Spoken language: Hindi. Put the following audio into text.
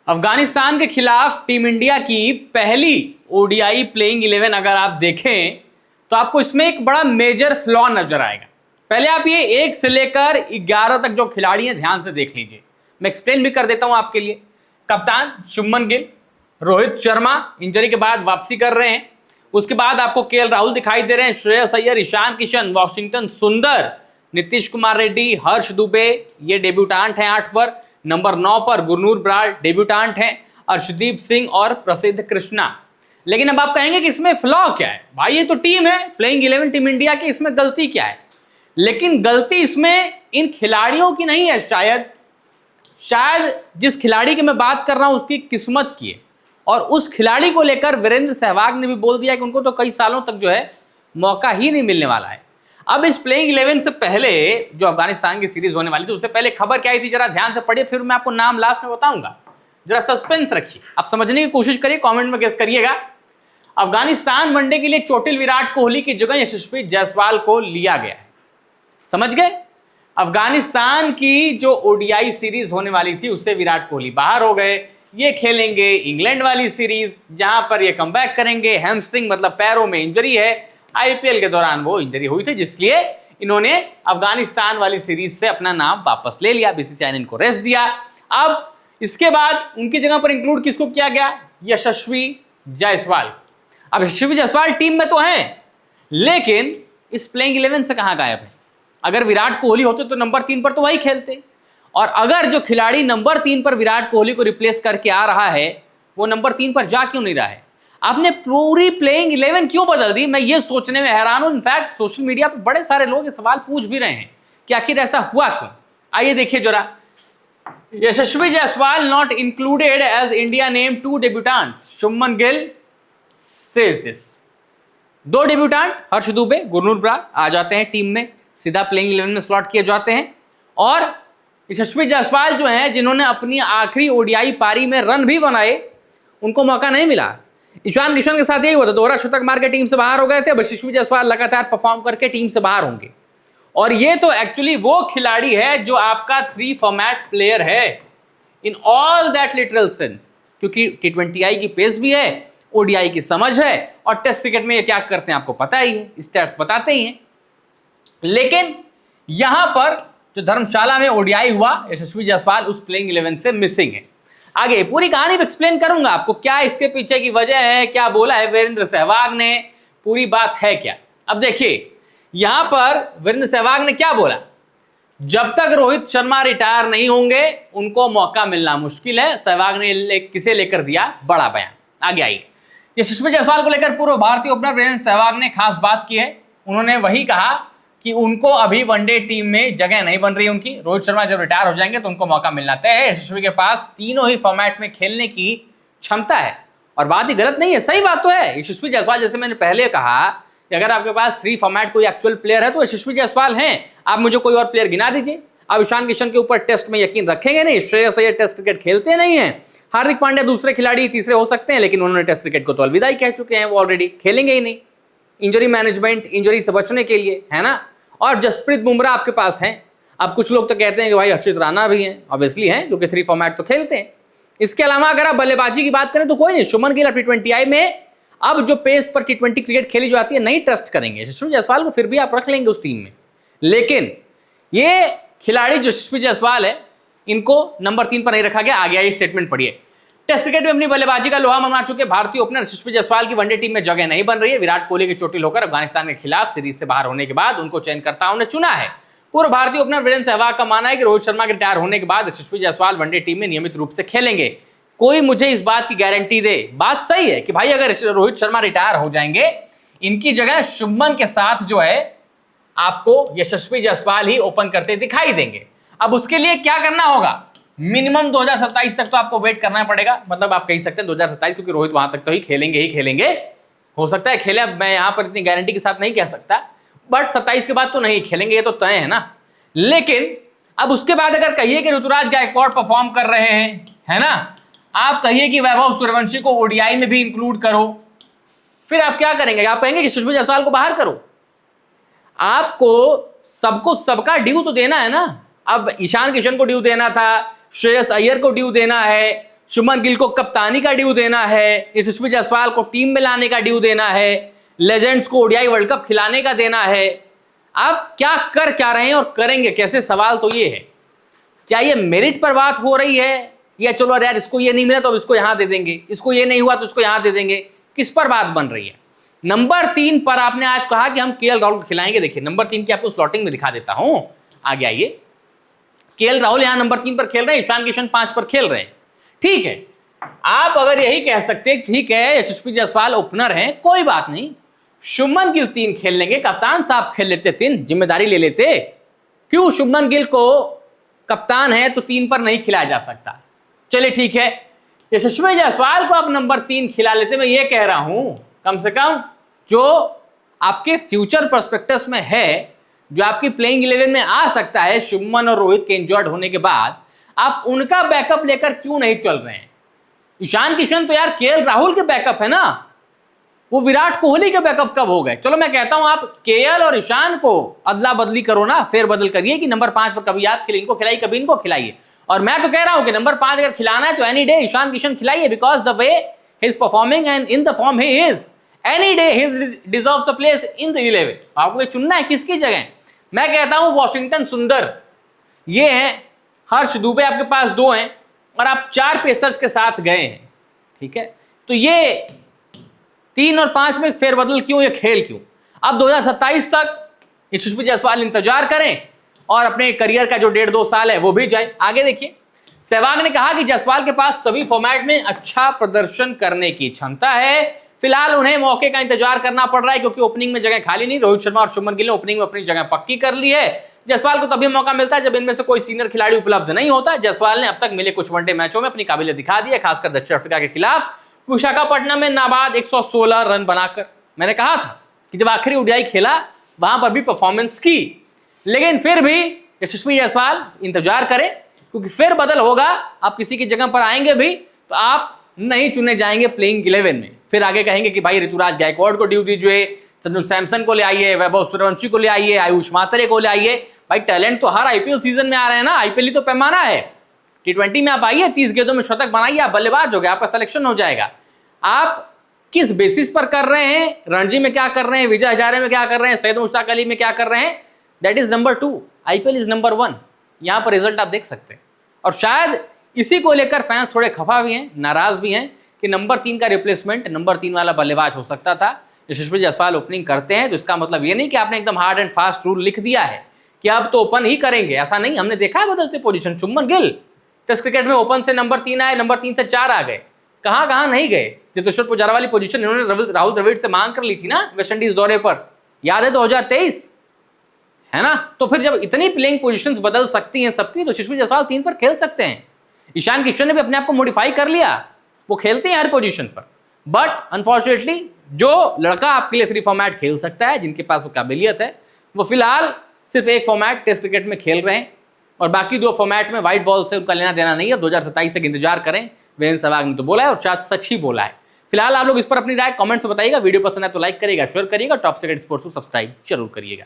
अफगानिस्तान के खिलाफ टीम इंडिया की पहली ओडीआई प्लेइंग 11 अगर आप देखें तो आपको इसमें एक बड़ा मेजर फ्लॉ नजर आएगा। पहले आप ये 1 से लेकर 11 तक जो खिलाड़ी हैं ध्यान से देख लीजिए। मैं एक्सप्लेन भी कर देता हूं आपके लिए। कप्तान शुभमन गिल, रोहित शर्मा इंजरी के बाद वापसी कर रहे हैं। उसके बाद आपको केएल राहुल दिखाई दे रहे हैं, श्रेयस अय्यर, ईशान किशन, वॉशिंगटन सुंदर, नीतीश कुमार रेड्डी, हर्ष दुबे, ये डेब्यूटांट हैं 8 पर। नंबर 9 पर गुरनूर ब्रार डेब्यूटांट हैं, अर्शदीप सिंह और प्रसिद्ध कृष्णा। लेकिन अब आप कहेंगे कि इसमें फ्लॉ क्या है? भाई ये तो टीम है, प्लेइंग 11 टीम इंडिया की, इसमें गलती क्या है? लेकिन गलती इसमें इन खिलाड़ियों की नहीं है। शायद जिस खिलाड़ी की मैं बात कर रहा हूं उसकी किस्मत की है। और उस खिलाड़ी को लेकर वीरेंद्र सहवाग ने भी बोल दिया कि उनको तो कई सालों तक जो है मौका ही नहीं मिलने वाला है। अब इस प्लेइंग 11 से पहले जो अफगानिस्तान की सीरीज होने वाली थी उससे पहले खबर क्या आई थी जरा ध्यान से पढ़िए, फिर मैं आपको नाम लास्ट में बताऊंगा। जरा सस्पेंस रखिए, आप समझने की कोशिश करिए, कमेंट में गेस करिएगा। अफगानिस्तान वनडे के लिए चोटिल विराट कोहली की जगह यशस्वी जायसवाल को लिया गया है। समझ गए? अफगानिस्तान की जो ओडीआई सीरीज होने वाली थी उससे विराट कोहली बाहर हो गए। ये खेलेंगे इंग्लैंड वाली सीरीज जहां पर ये कमबैक करेंगे। हैमस्ट्रिंग मतलब पैरों में इंजरी है, आईपीएल के दौरान वो इंजरी हुई थी, जिसलिए इन्होंने अफगानिस्तान वाली सीरीज से अपना नाम वापस ले लिया। बीसीसीआई ने इनको रेस्ट दिया। अब इसके बाद उनकी जगह पर इंक्लूड किसको किया गया? यशस्वी जायसवाल। अब यशस्वी जायसवाल टीम में तो हैं, लेकिन इस प्लेइंग 11 से कहां गायब है? अगर विराट कोहली होते तो नंबर 3 पर तो वही खेलते, और अगर जो खिलाड़ी नंबर 3 पर विराट कोहली को रिप्लेस करके आ रहा है वो नंबर 3 पर जा क्यों नहीं रहा है? आपने पूरी प्लेइंग 11 क्यों बदल दी? मैं ये सोचने में हैरान हूं। इनफैक्ट सोशल मीडिया पर बड़े सारे लोग ये सवाल पूछ भी रहे हैं कि आखिर ऐसा हुआ क्यों। आइए देखिए जरा। Yashasvi Jaiswal not included as India name 2 debutant, Shubman Gill says this. 2 debutant Harsh Dubey, Gurnoor Brar आ जाते हैं टीम में, सीधा प्लेइंग 11 में स्लॉट किए जाते हैं। और यशस्वी जायसवाल जो हैं जिन्होंने अपनी आखिरी ओडीआई पारी में रन भी बनाए, उनको मौका नहीं मिला। ईशान किशन के साथ यही हुआ था, दोहरा शतक मार के टीम से बाहर हो गए थे। अब यशस्वी जायसवाल लगातार परफॉर्म करके टीम से बाहर होंगे। और ये तो एक्चुअली वो खिलाड़ी है जो आपका 3 फॉर्मेट प्लेयर है in all that literal sense, क्योंकि T20I की पेस भी है, ओडीआई की समझ है, और टेस्ट क्रिकेट में ये क्या करते हैं आपको पता ही है, स्टैट्स बताते ही हैं। लेकिन यहां पर जो धर्मशाला में ओडीआई हुआ, यशस्वी जायसवाल उस प्लेइंग 11 से मिसिंग है। आगे पूरी कहानी एक्सप्लेन करूंगा आपको, क्या इसके पीछे की वजह है, क्या बोला है वीरेंद्र सहवाग ने, पूरी बात है क्या। अब देखिए यहां पर वीरेंद्र सहवाग ने क्या बोला, जब तक रोहित शर्मा रिटायर नहीं होंगे उनको मौका मिलना मुश्किल है। सहवाग ने किसे लेकर दिया बड़ा बयान। आगे आइए। यशस्वी जायसवाल को लेकर पूर्व भारतीय ओपनर वीरेंद्र सहवाग ने खास बात की है। उन्होंने वही कहा कि उनको अभी वनडे टीम में जगह नहीं बन रही उनकी। रोहित शर्मा जब रिटायर हो जाएंगे तो उनको मौका मिलना तय है। यशस्वी के पास तीनों ही फॉर्मेट में खेलने की क्षमता है, और बात ही गलत नहीं है, सही बात तो है। यशस्वी जायसवाल, जैसे मैंने पहले कहा कि अगर आपके पास 3 फॉर्मेट कोई एक्चुअल प्लेयर है तो यशस्वी जायसवाल हैं। आप मुझे कोई और प्लेयर गिना दीजिए। आप ईशान किशन के ऊपर टेस्ट में यकीन रखेंगे नहीं, श्रेयस अय्यर टेस्ट क्रिकेट खेलते नहीं है, हार्दिक पांड्या दूसरे खिलाड़ी तीसरे हो सकते हैं, लेकिन उन्होंने टेस्ट क्रिकेट को तो अलविदा ही कह चुके हैं, वो ऑलरेडी खेलेंगे ही नहीं। इंजरी मैनेजमेंट, इंजरी से बचने के लिए, है ना। और जसप्रीत बुमराह आपके पास हैं। अब कुछ लोग तो कहते हैं कि भाई हर्षित राणा भी हैं, ऑब्वियसली हैं, क्योंकि 3 फॉर्मेट तो खेलते हैं। इसके अलावा अगर आप बल्लेबाजी की बात करें तो कोई नहीं। शुभमन गिल T20I में अब जो पेस पर T20 क्रिकेट खेली जाती है नहीं ट्रस्ट करेंगे। यशस्वी जायसवाल को फिर भी आप रख लेंगे उस टीम में, लेकिन ये खिलाड़ी जो यशस्वी जायसवाल है इनको नंबर 3 पर नहीं रखा गया। आगे आइए स्टेटमेंट पढ़िए। टेस्ट क्रिकेट में अपनी बल्लेबाजी का लोहा मनवा चुके भारतीय ओपनर यशस्वी जायसवाल की वनडे टीम में जगह नहीं बन रही है। विराट कोहली के चोटिल होकर अफगानिस्तान के खिलाफ सीरीज से बाहर होने के बाद उनको चयनकर्ताओं ने चुना है। पूर्व भारतीय ओपनर वीरेंद्र सहवाग का मानना है कि रोहित शर्मा के रिटायर होने के बाद यशस्वी जायसवाल वनडे टीम में नियमित रूप से खेलेंगे। कोई मुझे इस बात की गारंटी दे। बात सही है कि भाई अगर रोहित शर्मा रिटायर हो जाएंगे, इनकी जगह शुभमन के साथ जो है आपको यशस्वी जायसवाल ही ओपन करते दिखाई देंगे। अब उसके लिए क्या करना होगा? मिनिमम 2027 तक तो आपको वेट करना पड़ेगा। मतलब आप कह सकते हैं 2027, क्योंकि रोहित वहां तक तो ही खेलेंगे। हो सकता है खेले, अब मैं यहां पर इतनी गारंटी के साथ नहीं कह सकता, बट 27 के बाद तो नहीं खेलेंगे, ये तो तय है ना। लेकिन अब उसके बाद अगर कहिए कि ऋतुराज गायकवाड़ परफॉर्म कर रहे हैं, है ना, आप कहिए कि वैभव सूर्यवंशी को ओडीआई में भी इंक्लूड करो, फिर आप क्या करेंगे? आप कहेंगे कि यशस्वी जायसवाल को बाहर करो। आपको सबको सबका ड्यू तो देना है ना। अब ईशान किशन को ड्यू देना था, श्रेयस अय्यर को ड्यू देना है, शुभमन गिल को कप्तानी का ड्यू देना है, यशस्वी जायसवाल को टीम में लाने का ड्यू देना है, लेजेंड्स को ओडीआई वर्ल्ड कप खिलाने का देना है। आप क्या रहे हैं और करेंगे कैसे, सवाल तो ये है। क्या ये मेरिट पर बात हो रही है या चलो यार इसको ये नहीं मिला तो इसको यहां दे देंगे, इसको ये नहीं हुआ तो इसको यहां दे देंगे, किस पर बात बन रही है? नंबर 3 पर आपने आज कहा कि हम केएल राहुल को खिलाएंगे। देखिए नंबर 3 की आपको स्लॉटिंग में दिखा देता हूं, आगे आइए। केएल राहुल यहां नंबर 3 पर खेल रहे हैं, ईशान किशन 5 पर खेल रहे हैं। ठीक है, आप अगर यही कह सकते हैं ठीक है यशस्वी जायसवाल ओपनर हैं, कोई बात नहीं, शुभमन गिल 3 खेल लेंगे, कप्तान साहब खेल लेते 3, जिम्मेदारी ले लेते। क्यों शुभमन गिल को कप्तान है तो 3 पर नहीं खिलाया जा सकता? चलिए ठीक है, यशस्वी जायसवाल को आप नंबर 3 खिला लेते। मैं ये कह रहा हूं कम से कम जो आपके फ्यूचर प्रोस्पेक्टस में है, जो आपकी प्लेइंग 11 में आ सकता है शुभमन और रोहित के इंजर्ड होने के बाद, आप उनका बैकअप लेकर क्यों नहीं चल रहे हैं? ईशान किशन तो यार केएल राहुल के बैकअप है ना, वो विराट कोहली के बैकअप कब हो गए? चलो मैं कहता हूं आप केएल और ईशान को अदला बदली करो ना, फेर बदल करिए कि नंबर 5 पर कभी आप इनको खिलाइए, कभी इनको खिलाइए। और मैं तो कह रहा हूं कि नंबर 5 अगर खिलाना है तो एनी डे ईशान किशन खिलाइए, because the way he is performing and in the form he is, any day he deserves a place in the 11। आपको ये चुनना है किसकी जगह। मैं कहता हूं वॉशिंगटन सुंदर ये हैं, हर्ष दुबे आपके पास 2 हैं और आप 4 पेसर्स के साथ गए हैं। ठीक है, तो ये 3 और 5 में फेरबदल क्यों, ये खेल क्यों? अब 2027 तक यशस्वी जायसवाल इंतजार करें और अपने करियर का जो 1.5-2 साल है वो भी जाए। आगे देखिए, सहवाग ने कहा कि जायसवाल के पास सभी फॉर्मेट में अच्छा प्रदर्शन करने की क्षमता है, फिलहाल उन्हें मौके का इंतजार करना पड़ रहा है क्योंकि ओपनिंग में जगह खाली नहीं। रोहित शर्मा और शुभमन गिल ने ओपनिंग में अपनी जगह पक्की कर ली है। जायसवाल को तभी मौका मिलता है जब इनमें से कोई सीनियर खिलाड़ी उपलब्ध नहीं होता। जायसवाल ने अब तक मिले कुछ वनडे मैचों में अपनी काबिलियत दिखा दी है, खासकर दक्षिण अफ्रीका के खिलाफ विशाखापट्टनम में नाबाद 116 रन बनाकर। मैंने कहा था कि जब आखिरी ओडीआई खेला वहां पर भी परफॉर्मेंस की, लेकिन फिर भी यशस्वी जायसवाल इंतजार करें क्योंकि फिर बदल होगा। आप किसी की जगह पर आएंगे भी तो आप नहीं चुने जाएंगे प्लेइंग 11 में। फिर आगे कहेंगे कि भाई ऋतुराज गायकवाड़ को ड्यू दीजिए, संजू सैमसन को ले आइए, वैभव सूर्यवंशी को ले आइए, आयुष मात्रे को ले आइए। भाई टैलेंट तो हर आईपीएल सीजन में आ रहे हैं ना, आईपीएल ही तो पैमाना है। T20 में आप आइए, 30 गेंदों में शतक बनाइए, आप बल्लेबाज हो गए, आपका सिलेक्शन हो जाएगा। आप किस बेसिस पर कर रहे हैं, रणजी में क्या कर रहे हैं, विजय हजारे में क्या कर रहे हैं, सैयद मुश्ताक अली में क्या कर रहे हैं, that is number 2, IPL is number 1। यहां पर रिजल्ट आप देख सकते हैं और शायद इसी को लेकर फैंस थोड़े खफा भी हैं, नाराज भी हैं कि नंबर 3 का रिप्लेसमेंट नंबर 3 वाला बल्लेबाज हो सकता था। यशस्वी जायसवाल ओपनिंग करते हैं तो इसका मतलब ये नहीं कि आपने एकदम हार्ड एंड फास्ट रूल लिख दिया है कि अब तो ओपन ही करेंगे, ऐसा नहीं। हमने देखा है बदलते position. Shubman Gill test cricket में ओपन से नंबर 3 आए, नंबर 3 से 4 आ गए, कहां नहीं गए। चेतेश्वर पुजारा वाली पोजीशन इन्होंने राहुल द्रविड़ से मांग कर ली थी ना वेस्टइंडीज दौरे पर, याद है 2023, है ना। तो फिर जब इतनी प्लेइंग पोजीशंस बदल सकती हैं सबकी, तो यशस्वी जायसवाल 3 पर खेल सकते हैं। ईशान किशन ने भी अपने आप को मॉडिफाई कर लिया, वो खेलते हैं हर पोजीशन पर। बट अनफॉर्चुनेटली जो लड़का आपके लिए 3 फॉर्मेट खेल सकता है, जिनके पास वो काबिलियत है, वो फिलहाल सिर्फ 1 फॉर्मेट टेस्ट क्रिकेट में खेल रहे हैं और बाकी 2 फॉर्मेट में व्हाइट बॉल से उनका लेना देना नहीं है। 2027 तक इंतजार करें, वीरेंद्र सहवाग ने तो बोला है और शायद सच ही बोला है। फिलहाल आप लोग इस पर अपनी राय कमेंट्स में बताइएगा। वीडियो पसंद है तो लाइक करिएगा, शेयर करिएगा, टॉप सीक्रेट स्पोर्ट्स को सब्सक्राइब जरूर करिएगा।